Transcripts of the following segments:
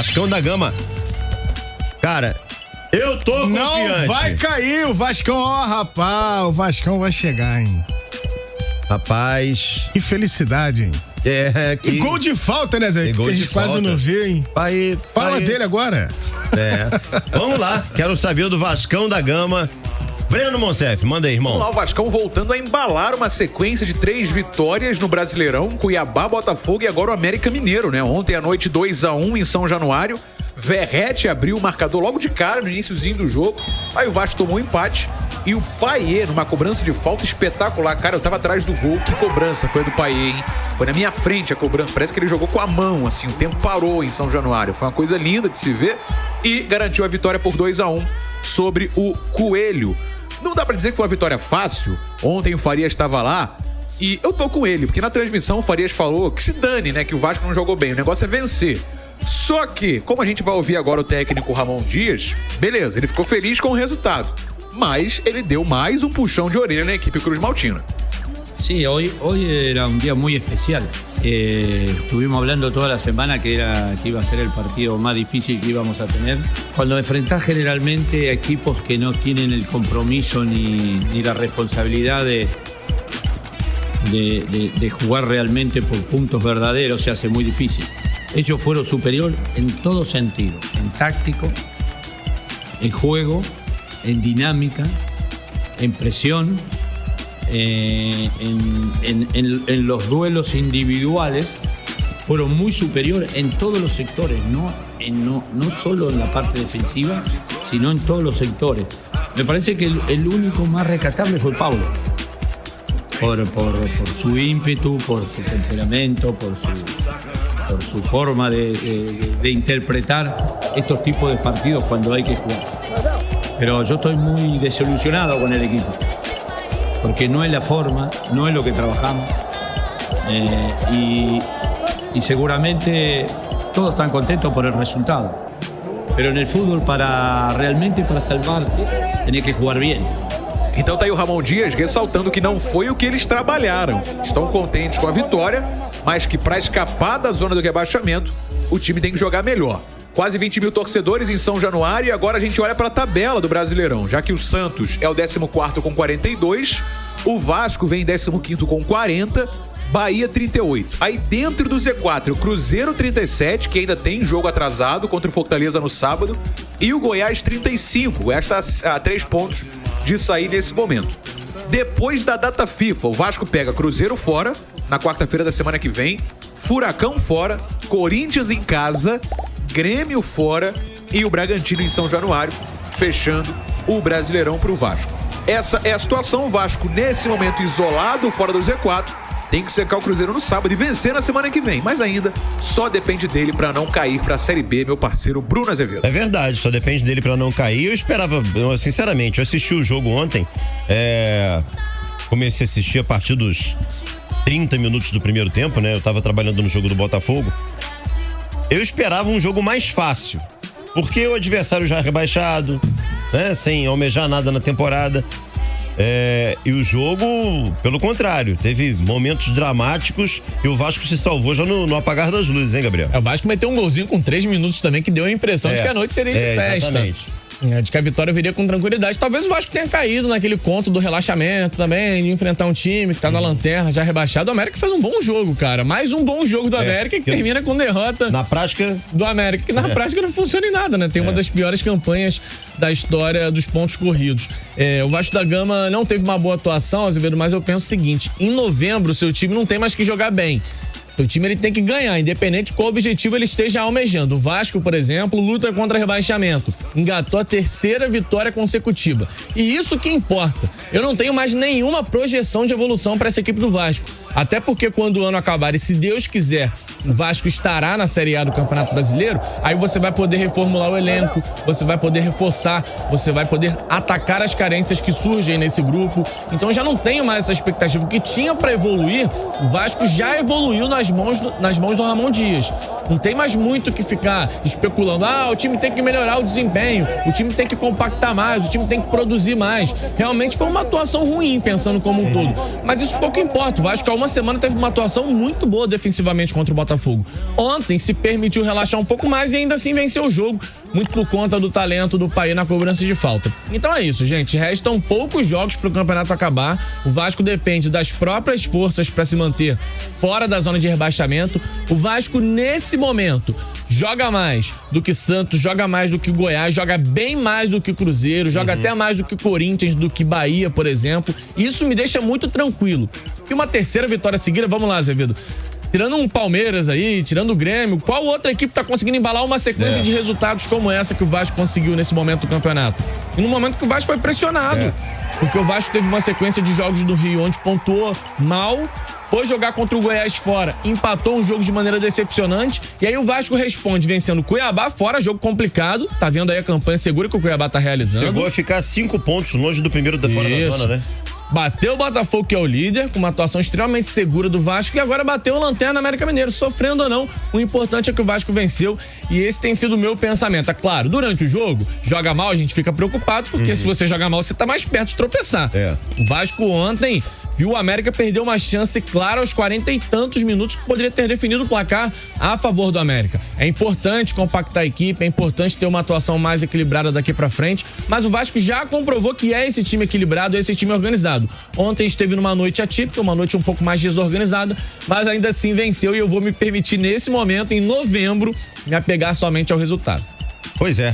Vascão da Gama. Cara, eu tô confiante. Não vai cair o Vascão, rapaz, o Vascão vai chegar, hein? Rapaz. Que felicidade, hein? Que... E gol de falta, né, Zé? Que a gente quase não vê, hein? Fala dele agora. Vamos lá, quero saber do Vascão da Gama. Breno Monsef, manda aí, irmão. Vamos lá, o Vascão voltando a embalar uma sequência de 3 vitórias no Brasileirão, Cuiabá, Botafogo e agora o América Mineiro, né? Ontem à noite 2-1 em São Januário. Verrete abriu o marcador logo de cara no iniciozinho do jogo. Aí o Vasco tomou um empate e o Payet, numa cobrança de falta espetacular. Cara, eu tava atrás do gol. Que cobrança foi a do Payet, hein? Foi na minha frente a cobrança. Parece que ele jogou com a mão, assim. O tempo parou em São Januário. Foi uma coisa linda de se ver. E garantiu a vitória por 2-1 sobre o Coelho. Não dá pra dizer que foi uma vitória fácil. Ontem o Farias estava lá e eu tô com ele, porque na transmissão o Farias falou que se dane, né? Que o Vasco não jogou bem. O negócio é vencer. Só que, como a gente vai ouvir agora o técnico Ramon Dias, beleza, ele ficou feliz com o resultado, mas ele deu mais um puxão de orelha na equipe Cruz Maltina. Sí, hoy era un día muy especial. Estuvimos hablando toda la semana que iba a ser el partido más difícil que íbamos a tener. Cuando enfrentás generalmente a equipos que no tienen el compromiso ni la responsabilidad de jugar realmente por puntos verdaderos, se hace muy difícil. Ellos fueron superior en todo sentido, en táctico, en juego, en dinámica, en presión, en los duelos individuales. Fueron muy superiores en todos los sectores, no solo en la parte defensiva, sino en todos los sectores. Me parece que el único más rescatable fue Pablo, por su ímpetu, por su temperamento, por su forma de interpretar estos tipos de partidos cuando hay que jugar. Pero yo estoy muy desilusionado con el equipo, porque no es la forma, no es lo que trabajamos, y seguramente todos están contentos por el resultado. Pero en el fútbol, realmente para salvar, tenés que jugar bien. Então tá aí o Ramon Dias ressaltando que não foi o que eles trabalharam. Estão contentes com a vitória, mas que para escapar da zona do rebaixamento, o time tem que jogar melhor. Quase 20 mil torcedores em São Januário e agora a gente olha para a tabela do Brasileirão, já que o Santos é o 14º com 42, o Vasco vem em 15º com 40, Bahia 38. Aí dentro do Z4, o Cruzeiro 37, que ainda tem jogo atrasado contra o Fortaleza no sábado, e o Goiás 35. O Goiás está a 3 pontos de sair nesse momento. Depois da data FIFA, o Vasco pega Cruzeiro fora, na quarta-feira da semana que vem, Furacão fora, Corinthians em casa, Grêmio fora e o Bragantino em São Januário, fechando o Brasileirão pro Vasco. Essa é a situação. O Vasco, nesse momento, isolado fora do Z4, tem que secar o Cruzeiro no sábado e vencer na semana que vem. Mas ainda só depende dele pra não cair pra Série B, meu parceiro Bruno Azevedo. É verdade, só depende dele pra não cair. Eu esperava, sinceramente, eu assisti o jogo ontem, comecei a assistir a partir dos 30 minutos do primeiro tempo, né? Eu tava trabalhando no jogo do Botafogo. Eu esperava um jogo mais fácil, porque o adversário já rebaixado, né? Sem almejar nada na temporada. E o jogo, pelo contrário, teve momentos dramáticos e o Vasco se salvou já no apagar das luzes, hein, Gabriel? O Vasco meteu um golzinho com 3 minutos também, que deu a impressão de que a noite seria de festa. Exatamente. De que a vitória viria com tranquilidade. Talvez o Vasco tenha caído naquele conto do relaxamento também, de enfrentar um time que tá na lanterna, já rebaixado. O América fez um bom jogo, cara. Mais um bom jogo do América que termina com derrota na prática do América, que na prática não funciona em nada, né? Tem uma das piores campanhas da história dos pontos corridos. O Vasco da Gama não teve uma boa atuação, Azevedo, mas eu penso o seguinte: em novembro o seu time não tem mais que jogar bem. O time ele tem que ganhar, independente de qual objetivo ele esteja almejando. O Vasco, por exemplo, luta contra rebaixamento. Engatou a 3ª vitória consecutiva. E isso que importa. Eu não tenho mais nenhuma projeção de evolução para essa equipe do Vasco. Até porque quando o ano acabar, e se Deus quiser, o Vasco estará na Série A do Campeonato Brasileiro, aí você vai poder reformular o elenco, você vai poder reforçar, você vai poder atacar as carências que surgem nesse grupo. Então já não tenho mais essa expectativa. O que tinha para evoluir, o Vasco já evoluiu nas mãos do Ramon Dias. Não tem mais muito que ficar especulando. O time tem que melhorar o desempenho, o time tem que compactar mais, o time tem que produzir mais. Realmente foi uma atuação ruim, pensando como um todo. Mas isso pouco importa. O Vasco é uma uma semana teve uma atuação muito boa defensivamente contra o Botafogo. Ontem se permitiu relaxar um pouco mais e ainda assim venceu o jogo, muito por conta do talento do Payet na cobrança de falta. Então é isso, gente. Restam poucos jogos para o campeonato acabar. O Vasco depende das próprias forças para se manter fora da zona de rebaixamento. O Vasco, nesse momento, joga mais do que Santos, joga mais do que Goiás, joga bem mais do que Cruzeiro, joga até mais do que Corinthians, do que Bahia, por exemplo. Isso me deixa muito tranquilo. E uma terceira vitória seguida, vamos lá, Azevedo. Tirando um Palmeiras aí, tirando o Grêmio, qual outra equipe tá conseguindo embalar uma sequência de resultados como essa que o Vasco conseguiu nesse momento do campeonato? E no momento que o Vasco foi pressionado. Porque o Vasco teve uma sequência de jogos do Rio onde pontuou mal, foi jogar contra o Goiás fora, empatou um jogo de maneira decepcionante, e aí o Vasco responde vencendo o Cuiabá fora, jogo complicado, tá vendo aí a campanha segura que o Cuiabá tá realizando. Chegou a ficar 5 pontos longe do primeiro da fora da zona, né? Bateu o Botafogo, que é o líder, com uma atuação extremamente segura do Vasco, e agora bateu o Lanterna América Mineiro, sofrendo ou não. O importante é que o Vasco venceu, e esse tem sido o meu pensamento. É claro, durante o jogo, joga mal, a gente fica preocupado, porque se você joga mal, você tá mais perto de tropeçar. O Vasco ontem viu o América perder uma chance clara aos 40 e tantos minutos que poderia ter definido o placar a favor do América. É importante compactar a equipe, é importante ter uma atuação mais equilibrada daqui pra frente, mas o Vasco já comprovou que é esse time equilibrado, é esse time organizado. Ontem esteve numa noite atípica, uma noite um pouco mais desorganizada, mas ainda assim venceu, e eu vou me permitir nesse momento, em novembro, me apegar somente ao resultado. Pois é,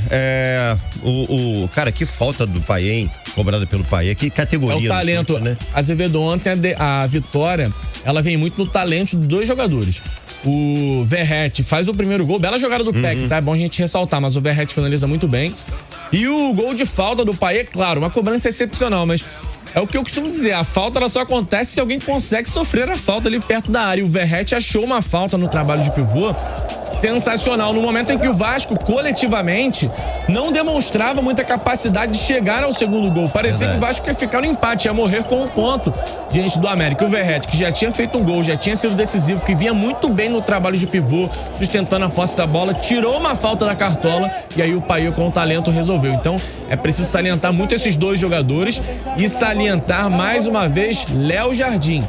cara, que falta do Payet, hein? Cobrada pelo Payet, que categoria. É o talento, né? Azevedo, ontem a vitória, ela vem muito no talento de dois jogadores. O Verratti faz o primeiro gol, bela jogada do Peck, tá? É bom a gente ressaltar, mas o Verratti finaliza muito bem. E o gol de falta do Payet, claro, uma cobrança excepcional, mas é o que eu costumo dizer, a falta ela só acontece se alguém consegue sofrer a falta ali perto da área. E o Verratti achou uma falta no trabalho de pivô sensacional, no momento em que o Vasco, coletivamente, não demonstrava muita capacidade de chegar ao segundo gol. Parecia que o Vasco ia ficar no empate, ia morrer com um ponto diante do América. O Verratti, que já tinha feito um gol, já tinha sido decisivo, que vinha muito bem no trabalho de pivô, sustentando a posse da bola, tirou uma falta da cartola, e aí o Payet, com o talento, resolveu. Então, é preciso salientar muito esses dois jogadores e salientar mais uma vez Léo Jardim.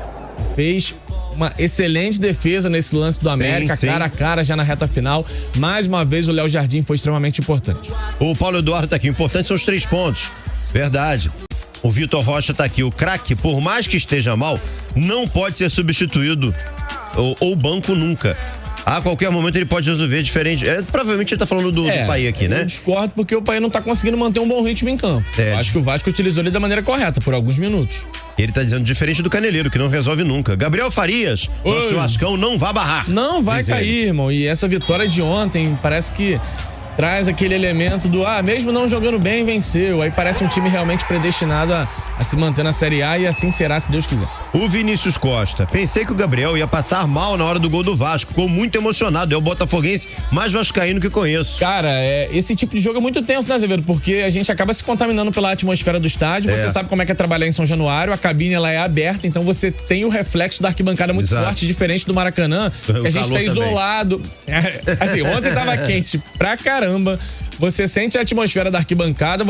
Fez uma excelente defesa nesse lance do América, cara a cara já na reta final. Mais uma vez o Léo Jardim foi extremamente importante. O Paulo Eduardo tá aqui, o importante são os 3 pontos. Verdade. O Vitor Rocha tá aqui, o craque, por mais que esteja mal, não pode ser substituído ou banco nunca. A qualquer momento ele pode resolver diferente. Provavelmente ele tá falando do Payet aqui, né? Eu discordo porque o Payet não tá conseguindo manter um bom ritmo em campo. Acho que o Vasco utilizou ele da maneira correta, por alguns minutos. Ele tá dizendo diferente do Caneleiro, que não resolve nunca. Gabriel Farias, nosso Vascão não vai barrar. Não vai cair, irmão. E essa vitória de ontem parece que traz aquele elemento do, mesmo não jogando bem, venceu. Aí parece um time realmente predestinado a se manter na Série A, e assim será, se Deus quiser. O Vinícius Costa. Pensei que o Gabriel ia passar mal na hora do gol do Vasco. Ficou muito emocionado. É o botafoguense mais vascaíno que conheço. Cara, esse tipo de jogo é muito tenso, né, Azevedo? Porque a gente acaba se contaminando pela atmosfera do estádio. Você sabe como é que é trabalhar em São Januário. A cabine, ela é aberta, então você tem o reflexo da arquibancada muito forte, diferente do Maracanã, que a gente tá isolado. Assim, ontem tava quente pra caramba. Você sente a atmosfera da arquibancada,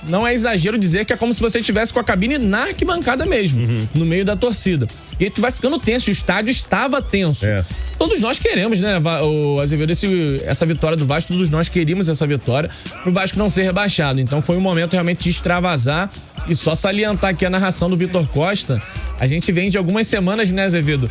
não é exagero dizer que é como se você estivesse com a cabine na arquibancada mesmo, no meio da torcida. E aí tu vai ficando tenso, o estádio estava tenso. Todos nós queremos, né, o Azevedo, essa vitória do Vasco, todos nós queríamos essa vitória pro Vasco não ser rebaixado. Então foi um momento realmente de extravasar, e só salientar aqui a narração do Vitor Costa. A gente vem de algumas semanas, né, Azevedo,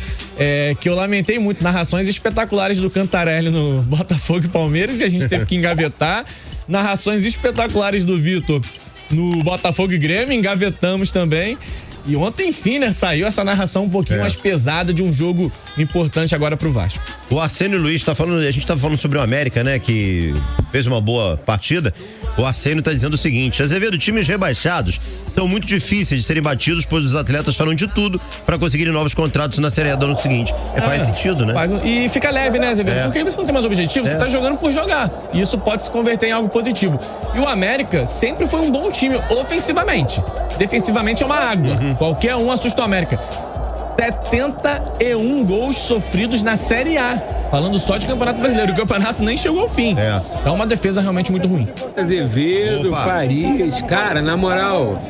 que eu lamentei muito, narrações espetaculares do Cantarelli no Botafogo e Palmeiras, e a gente teve que engavetar. Narrações espetaculares do Vitor no Botafogo e Grêmio, engavetamos também. E ontem, enfim, né, saiu essa narração um pouquinho mais pesada de um jogo importante agora pro Vasco. O Arsênio Luiz tá falando, a gente tá falando sobre o América, né, que fez uma boa partida. O Arsênio tá dizendo o seguinte: Azevedo, times rebaixados são muito difíceis de serem batidos, pois os atletas falam de tudo para conseguirem novos contratos na Série A do ano seguinte. Faz sentido, né? E fica leve, né, Azevedo? Porque você não tem mais objetivo, você tá jogando por jogar. E isso pode se converter em algo positivo. E o América sempre foi um bom time ofensivamente. Defensivamente é uma água. Qualquer um assusta o América. 71 gols sofridos na Série A. Falando só de Campeonato Brasileiro. O campeonato nem chegou ao fim. É uma defesa realmente muito ruim. Azevedo, Farias, cara, na moral,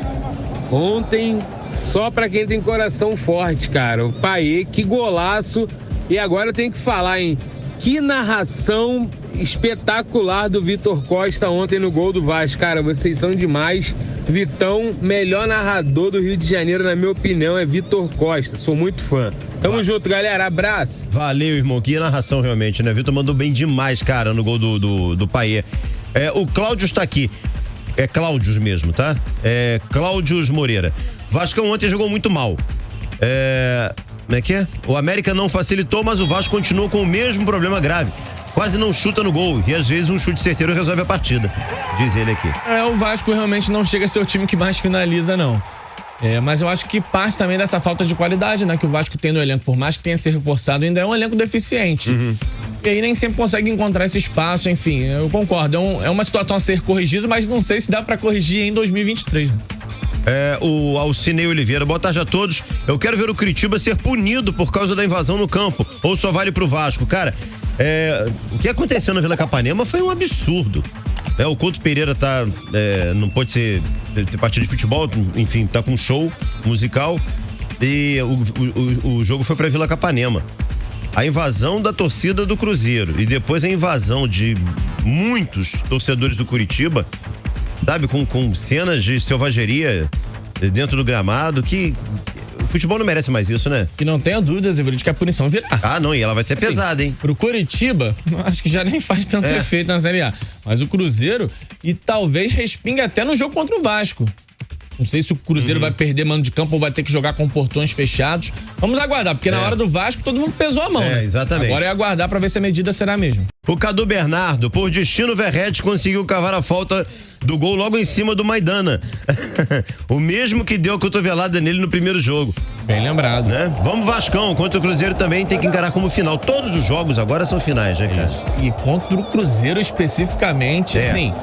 Ontem, só pra quem tem coração forte, cara. O Payet, que golaço. E agora eu tenho que falar, hein? Que narração espetacular do Vitor Costa ontem no gol do Vasco. Cara, vocês são demais. Vitão, melhor narrador do Rio de Janeiro, na minha opinião, é Vitor Costa. Sou muito fã. Tamo junto, galera. Abraço. Valeu, irmão. Que narração realmente, né? Vitor mandou bem demais, cara, no gol do Payet. O Cláudio está aqui. É Cláudios mesmo, tá? É Cláudios Moreira. Vascão ontem jogou muito mal. Como é que é? O América não facilitou, mas o Vasco continua com o mesmo problema grave. Quase não chuta no gol e às vezes um chute certeiro resolve a partida. Diz ele aqui. O Vasco realmente não chega a ser o time que mais finaliza, não. Mas eu acho que parte também dessa falta de qualidade, né? Que o Vasco tem no elenco, por mais que tenha se reforçado, ainda é um elenco deficiente. E aí nem sempre consegue encontrar esse espaço, enfim, eu concordo. É uma situação a ser corrigida, mas não sei se dá pra corrigir em 2023. O Alcinei Oliveira, boa tarde a todos. Eu quero ver o Curitiba ser punido por causa da invasão no campo, ou só vale pro Vasco. Cara, o que aconteceu na Vila Capanema foi um absurdo. O Couto Pereira não pode ter partida de futebol, enfim, tá com show musical e o jogo foi pra Vila Capanema. A invasão da torcida do Cruzeiro e depois a invasão de muitos torcedores do Curitiba, sabe, com cenas de selvageria dentro do gramado, que o futebol não merece mais isso, né? E não tenha dúvidas, Everton, de que a punição virá. Não, e ela vai ser pesada, hein? Pro Curitiba, acho que já nem faz tanto efeito na Série A. Mas o Cruzeiro, e talvez respingue até no jogo contra o Vasco. Não sei se o Cruzeiro vai perder mano de campo ou vai ter que jogar com portões fechados. Vamos aguardar, porque na hora do Vasco todo mundo pesou a mão, né? Exatamente. Agora é aguardar pra ver se a medida será a mesma. O Cadu Bernardo, por destino, Verratti conseguiu cavar a falta do gol logo em cima do Maidana. O mesmo que deu a cotovelada nele no primeiro jogo. Bem lembrado. Né? Vamos Vascão, contra o Cruzeiro também tem que encarar como final. Todos os jogos agora são finais, né, cara? E contra o Cruzeiro especificamente, assim,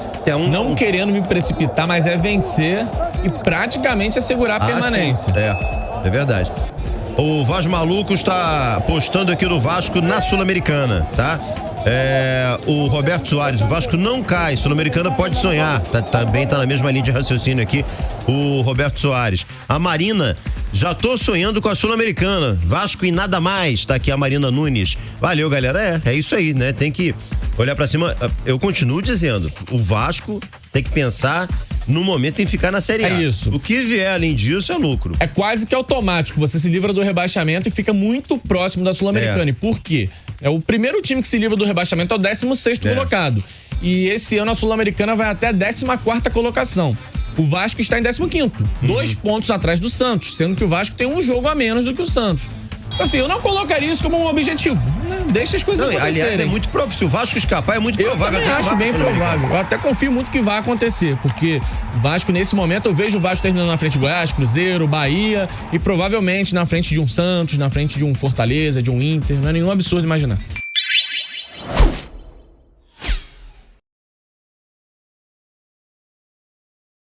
não querendo me precipitar, mas é vencer e praticamente assegurar a permanência. Sim. É verdade. O Vaz Maluco está apostando aqui no Vasco na Sul-Americana, tá? O Roberto Soares, o Vasco não cai, Sul-Americana pode sonhar, também tá na mesma linha de raciocínio aqui o Roberto Soares. A Marina, já tô sonhando com a Sul-Americana, Vasco e nada mais, tá aqui a Marina Nunes. Valeu, galera, é isso aí, né? Tem que olhar pra cima. Eu continuo dizendo, o Vasco tem que pensar no momento em ficar na Série A. É isso. O que vier além disso é lucro. É quase que automático, você se livra do rebaixamento e fica muito próximo da Sul-Americana. E por quê? O primeiro time que se livra do rebaixamento é o 16º colocado. E esse ano a Sul-Americana vai até a 14ª colocação. O Vasco está em 15º, 2 pontos atrás do Santos, sendo que o Vasco tem um jogo a menos do que o Santos. Assim, eu não colocaria isso como um objetivo, né? Deixa as coisas acontecerem. Aliás, é muito provável. Se o Vasco escapar, é muito provável. Eu também acho bem provável. Eu até confio muito que vai acontecer, porque o Vasco, nesse momento, eu vejo o Vasco terminando na frente de Goiás, Cruzeiro, Bahia e provavelmente na frente de um Santos, na frente de um Fortaleza, de um Inter. Não é nenhum absurdo imaginar.